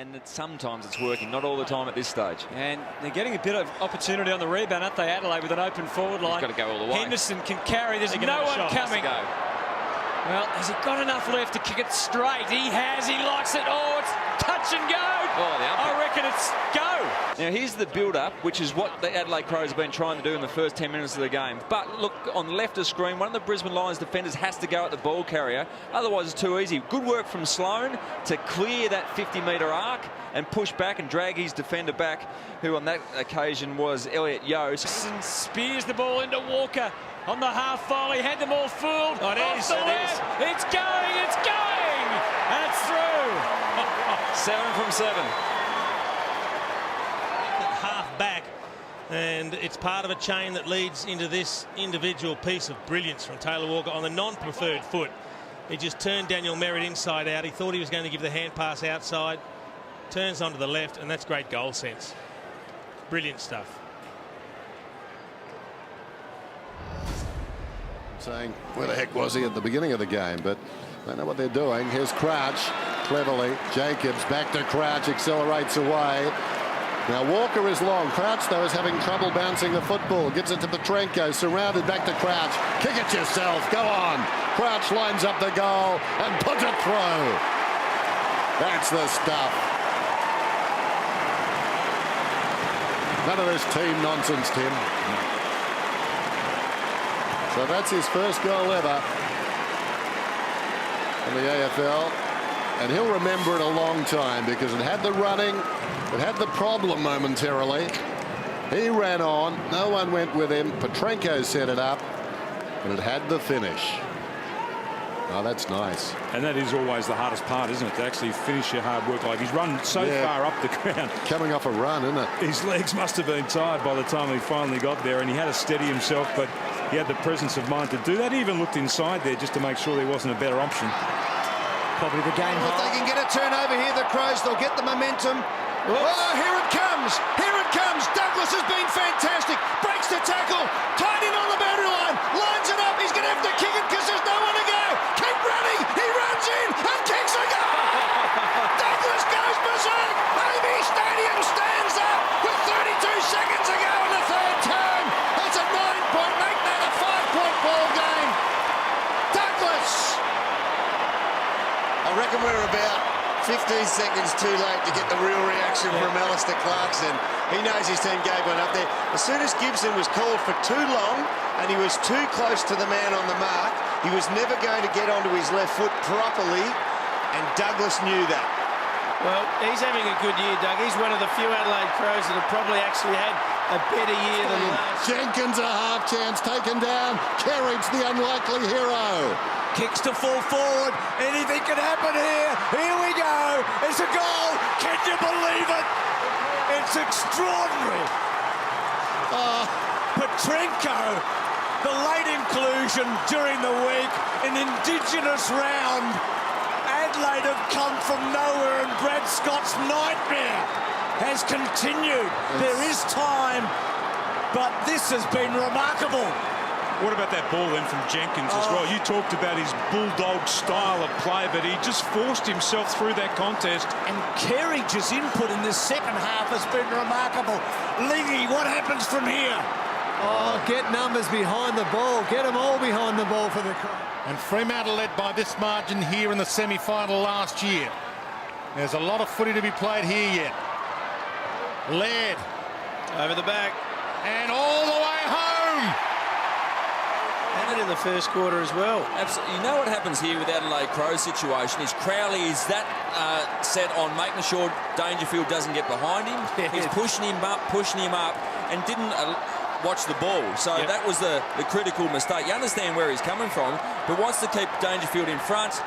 and sometimes it's working, not all the time at this stage. And they're getting a bit of opportunity on the rebound, aren't they, Adelaide, with an open forward line. He's got to go all the way. Henderson can carry. There's no one coming. Well, has he got enough left to kick it straight? He has. He likes it. Oh, it's touch and go. I reckon it's go. Now, here's the build-up, which is what the Adelaide Crows have been trying to do in the first 10 minutes of the game. But look, on the left of screen, one of the Brisbane Lions defenders has to go at the ball carrier. Otherwise, it's too easy. Good work from Sloan to clear that 50-metre arc and push back and drag his defender back, who on that occasion was Elliot Yeo. Spears the ball into Walker on the half volley. Had them all fooled. Oh, it's going, it's going! And it's through. 7 from 7. Half back, and it's part of a chain that leads into this individual piece of brilliance from Taylor Walker on the non-preferred foot. He just turned Daniel Merritt inside out. He thought he was going to give the hand pass outside. Turns onto the left, and that's great goal sense. Brilliant stuff. Saying where the heck was he at the beginning of the game, but they know what they're doing. Here's Crouch, cleverly. Jacobs back to Crouch, accelerates away. Now Walker is long. Crouch, though, is having trouble bouncing the football. Gets it to Petrenko, surrounded, back to Crouch. Kick it yourself, go on. Crouch lines up the goal and puts it through. That's the stuff. None of this team nonsense, Tim. So that's his first goal ever in the AFL. And he'll remember it a long time because it had the running, it had the problem momentarily. He ran on, no one went with him. Petrenko set it up, and it had the finish. Oh, that's nice. And that is always the hardest part, isn't it? To actually finish your hard work. Like, he's run so far up the ground. Coming off a run, isn't it? His legs must have been tired by the time he finally got there, and he had to steady himself, but he had the presence of mind to do that. He even looked inside there just to make sure there wasn't a better option. Probably the game. If they can get a turnover here, the Crows, they'll get the momentum. Oh, here it comes. Here it comes. Douglas has been fantastic. Breaks the tackle. Tied in on the boundary line. Lines it up. He's going to have to kick it because there's no one to go. Keep running. He runs in and kicks a goal. Douglas goes berserk. Maybe Stadium stands up with 32 seconds to go in the third term. It's a 9-point, make that a 5-point ball game. Douglas. I reckon we're about 15 seconds too late to get the real reaction from Alistair Clarkson. He knows his team gave one up there. As soon as Gibson was called for too long and he was too close to the man on the mark, he was never going to get onto his left foot properly, and Douglas knew that. Well, he's having a good year, Doug. He's one of the few Adelaide Crows that have probably actually had a better year than last. Jenkins a half chance, taken down. Kerridge, the unlikely hero. Kicks to full forward. Anything can happen here. Here we go. It's a goal. Can you believe it? It's extraordinary. Petrenko, the late inclusion during the week, an Indigenous round. Adelaide have come from nowhere, and Brad Scott's nightmare has continued. There is time, but this has been remarkable. What about that ball then from Jenkins as well? You talked about his bulldog style of play, but he just forced himself through that contest. And Kerridge's input in this second half has been remarkable. Lingy, what happens from here? Oh, get numbers behind the ball. Get them all behind the ball for the Crows. And Fremantle led by this margin here in the semi-final last year. There's a lot of footy to be played here yet. Laird. Over the back. And all the way home. And it in the first quarter as well. Absolutely. You know what happens here with Adelaide Crow's situation is Crowley is that set on making sure Dangerfield doesn't get behind him. He's pushing him up, and didn't watch the ball. So that was the critical mistake. You understand where he's coming from, but wants to keep Dangerfield in front.